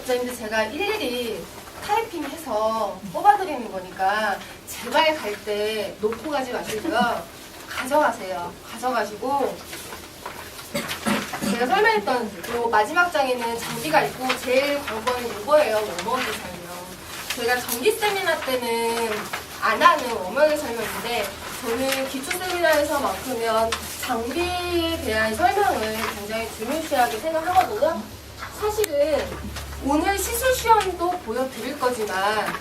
원장님들 제가 일일이 타이핑해서 뽑아드리는 거니까 제발 갈 때 놓고 가지 마시고요. 가져가세요. 가져가시고 제가 설명했던 요 마지막 장에는 장비가 있고 제일 관건은 이거예요. 워머기 설명. 제가 정기 세미나 때는 안 하는 워머기 설명인데 저는 기초 세미나에서만큼은 장비에 대한 설명을 굉장히 중요시하게 생각하거든요. 사실은 오늘 시술 시험도 보여드릴 거지만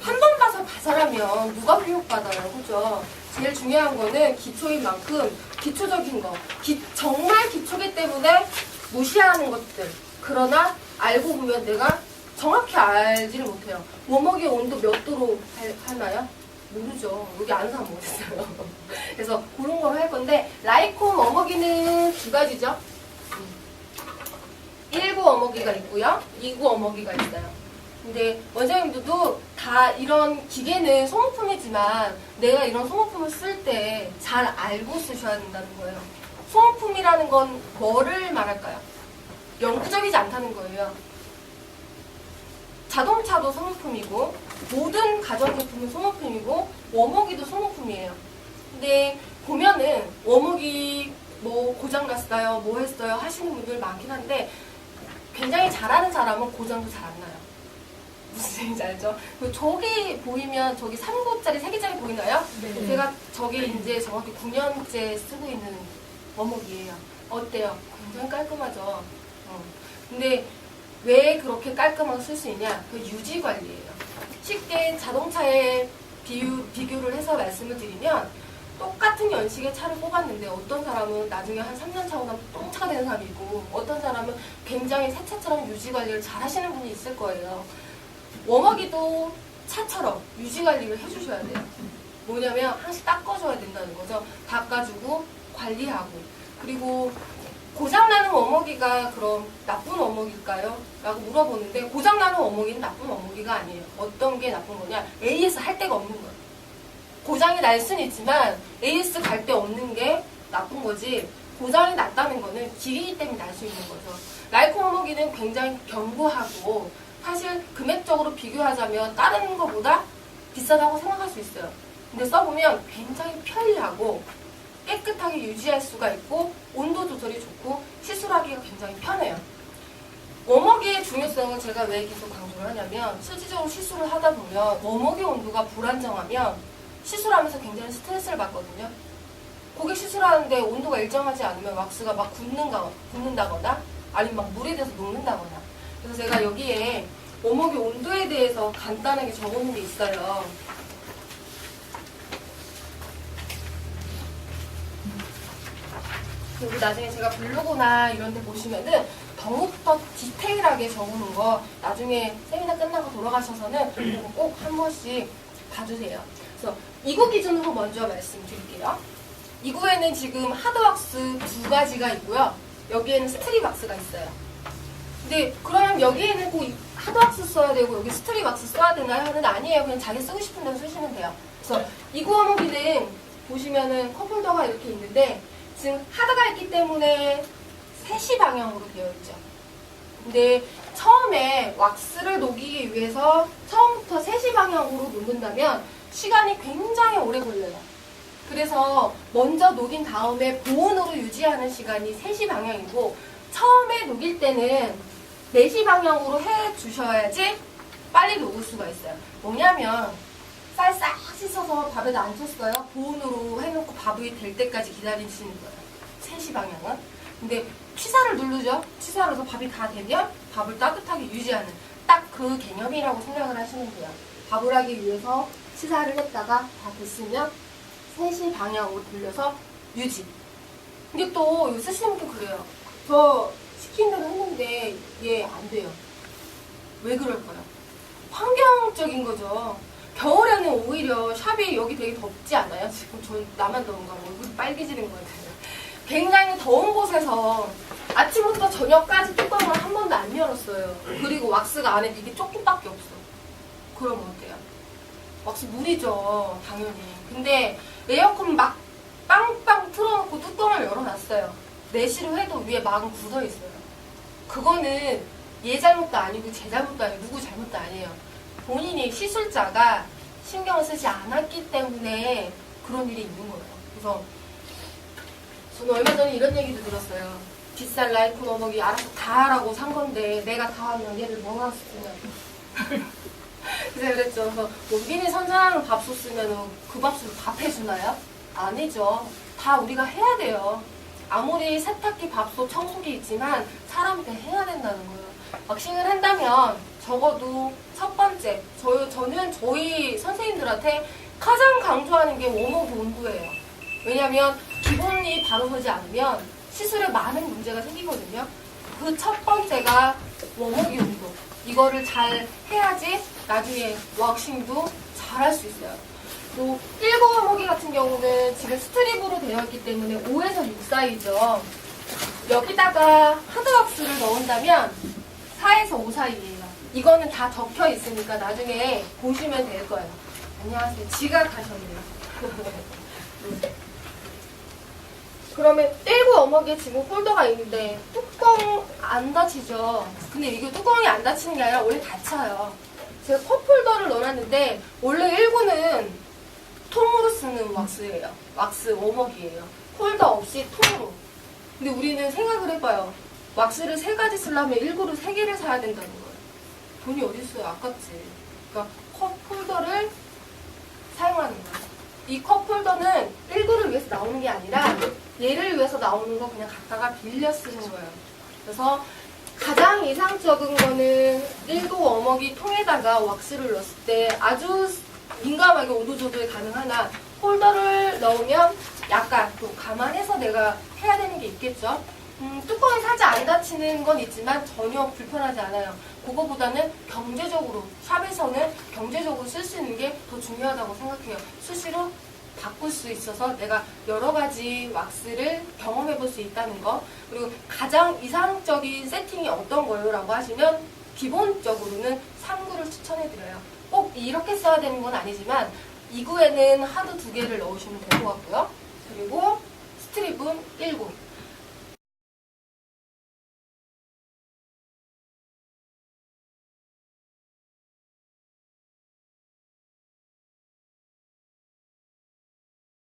한 번 봐서 가설하면 누가 교육받아요, 그죠? 제일 중요한 거는 기초인 만큼 기초적인 거, 정말 기초기 때문에 무시하는 것들. 그러나 알고 보면 내가 정확히 알지를 못해요. 워머기 온도 몇 도로 하나요? 모르죠. 여기 아는 사람 모르겠어요. 그래서 그런 걸 할 건데 라이콤 워머기는 두 가지죠. 1구 워머기가 있고요. 2구 워머기가 있어요. 근데 원장님들도 다 이런 기계는 소모품이지만 내가 이런 소모품을 쓸 때 잘 알고 쓰셔야 된다는 거예요. 소모품이라는 건 뭐를 말할까요? 영구적이지 않다는 거예요. 자동차도 소모품이고 모든 가전제품은 소모품이고 워머기도 소모품이에요. 근데 보면은 워머기 뭐 고장났어요, 뭐 했어요 하시는 분들 많긴 한데 굉장히 잘하는 사람은 고장도 잘 안 나요. 무슨 얘기인지 알죠? 저기 보이면 저기 3구짜리 3개짜리 보이나요? 네. 제가 저기 이제 정확히 9년째 쓰고 있는 워머기예요. 어때요? 굉장히 깔끔하죠? 근데 왜 그렇게 깔끔하게 쓸 수 있냐? 그 유지 관리예요. 쉽게 자동차에 비교를 해서 말씀을 드리면 똑같은 연식의 차를 뽑았는데 어떤 사람은 나중에 한 3년 차고 나면 똥차가 되는 사람이 있고 어떤 사람은 굉장히 새 차처럼 유지 관리를 잘 하시는 분이 있을 거예요. 워머기도 차처럼 유지 관리를 해주셔야 돼요. 뭐냐면 항상 닦아줘야 된다는 거죠. 닦아주고 관리하고 그리고 고장나는 워머기가 그럼 나쁜 워머기일까요? 라고 물어보는데 고장나는 워머기는 나쁜 워머기가 아니에요. 어떤 게 나쁜 거냐? AS 할 데가 없는 거예요. 고장이 날 수는 있지만 AS 갈 데 없는 게 나쁜 거지 고장이 났다는 거는 기계이기 때문에 날 수 있는 거죠. 라이콤 워머기는 굉장히 견고하고 사실 금액적으로 비교하자면 다른 것보다 비싸다고 생각할 수 있어요. 근데 써보면 굉장히 편리하고 깨끗하게 유지할 수가 있고 온도 조절이 좋고 시술하기가 굉장히 편해요. 워머기의 중요성은 제가 왜 계속 강조를 하냐면 실질적으로 시술을 하다 보면 워머기 온도가 불안정하면 시술하면서 굉장히 스트레스를 받거든요. 고객 시술하는데 온도가 일정하지 않으면 왁스가 막 굳는다거나 아니면 막 물에 대해서 녹는다거나 그래서 제가 여기에 워머기 온도에 대해서 간단하게 적어놓은 게 있어요. 그리고 나중에 제가 블로그나 이런 데 보시면은 더욱더 디테일하게 적어놓은 거 나중에 세미나 끝나고 돌아가셔서는 꼭 한 번씩 봐주세요. 그래서 2구 기준으로 먼저 말씀드릴게요. 2구에는 지금 하드왁스 2가지가 있고요. 여기에는 스트립왁스가 있어요. 근데 그러면 여기에는 꼭 하드왁스 써야 되고 여기 스트립왁스 써야 되나요? 하는데 아니에요. 그냥 자기 쓰고 싶은 대로 쓰시면 돼요. 그래서 2구 워머기는 보시면은 컵홀더가 이렇게 있는데 지금 하드가 있기 때문에 3시 방향으로 되어 있죠. 근데 처음에 왁스를 녹이기 위해서 처음부터 3시 방향으로 녹는다면 시간이 굉장히 오래 걸려요. 그래서 먼저 녹인 다음에 보온으로 유지하는 시간이 3시 방향이고 처음에 녹일 때는 4시 방향으로 해주셔야지 빨리 녹을 수가 있어요. 뭐냐면 쌀 싹 씻어서 밥에다 안 쳤어요. 보온으로 해놓고 밥이 될 때까지 기다리시는 거예요. 3시 방향은. 근데 취사를 누르죠. 취사를 해서 밥이 다 되면 밥을 따뜻하게 유지하는 딱 그 개념이라고 생각을 하시면 돼요. 밥을 하기 위해서 취사를 했다가 다 됐으면 3시 방향으로 돌려서 유지. 근데 또 이거 쓰시는 분도 그래요. 저 시킨 대로 했는데 얘 안 돼요. 왜 그럴까요? 환경적인 거죠. 겨울에는 오히려 샵이 여기 되게 덥지 않아요? 지금 저 나만 더운가 얼굴이 빨개지는 것 같아요. 굉장히 더운 곳에서 아침부터 저녁까지 뚜껑을 한 번도 안 열었어요. 그리고 왁스가 안에 이게 조금밖에 없어. 그러면 어때요? 왁스 물이죠, 당연히. 근데 에어컨 막 빵빵 틀어놓고 뚜껑을 열어놨어요. 내시로 해도 위에 막은 굳어있어요. 그거는 얘 잘못도 아니고 제 잘못도 아니고 누구 잘못도 아니에요. 본인이 시술자가 신경을 쓰지 않았기 때문에 그런 일이 있는 거예요. 그래서 저는 얼마 전에 이런 얘기도 들었어요. 비싼 라이프 워머기 알아서 다 하라고 산 건데 내가 다 하면 얘를 뭐하러 쓰냐고. 그래서 그랬죠. 그래서 원빈이 선사하는 밥솥 쓰면 그 밥솥을 밥 해주나요? 아니죠. 다 우리가 해야 돼요. 아무리 세탁기, 밥솥, 청소기 있지만 사람한테 해야 된다는 거예요. 왁싱을 한다면 적어도 첫 번째, 저는 저희 선생님들한테 가장 강조하는 게 워머기 온도예요. 왜냐하면 기본이 바로 서지 않으면 시술에 많은 문제가 생기거든요. 그 첫 번째가 워머기 온도. 이거를 잘 해야지 나중에 왁싱도 잘 할 수 있어요. 또 19 워머기 같은 경우는 지금 스트립으로 되어 있기 때문에 5에서 6 사이죠. 여기다가 하드왁스를 넣은다면 4에서 5 사이예요. 이거는 다 적혀 있으니까 나중에 보시면 될 거예요. 안녕하세요. 지각하셨네요. 그러면 19 워머기에 지금 폴더가 있는데 뚜껑 안 닫히죠? 근데 이게 뚜껑이 안 닫히는 게 아니라 원래 닫혀요. 제가 컵홀더를 넣어놨는데 원래 19는 통으로 쓰는 왁스예요. 왁스 워머기예요. 홀더 없이 통으로. 근데 우리는 생각을 해봐요. 왁스를 3가지 쓰려면 19를 3개를 사야 된다는 거예요. 돈이 어디 있어요? 아깝지. 그러니까 컵홀더를 사용하는 거예요. 이 컵홀더는 19를 위해서 나오는 게 아니라 얘를 위해서 나오는 거 그냥 갖다가 빌려 쓰는 거예요. 그래서 가장 이상적인 거는 19 워머기 통에다가 왁스를 넣었을 때 아주 민감하게 온도 조절이 가능하나 홀더를 넣으면 약간 또 감안해서 내가 해야 되는 게 있겠죠. 뚜껑이 살짝 안 닫히는 건 있지만 전혀 불편하지 않아요. 그거보다는 경제적으로, 샵에서는 경제적으로 쓸 수 있는 게 더 중요하다고 생각해요. 수시로 바꿀 수 있어서 내가 여러 가지 왁스를 경험해 볼 수 있다는 거. 그리고 가장 이상적인 세팅이 어떤 거예요? 라고 하시면 기본적으로는 3구를 추천해 드려요. 꼭 이렇게 써야 되는 건 아니지만 2구에는 하드 2개를 넣으시면 될 것 같고요. 그리고 스트립은 1구.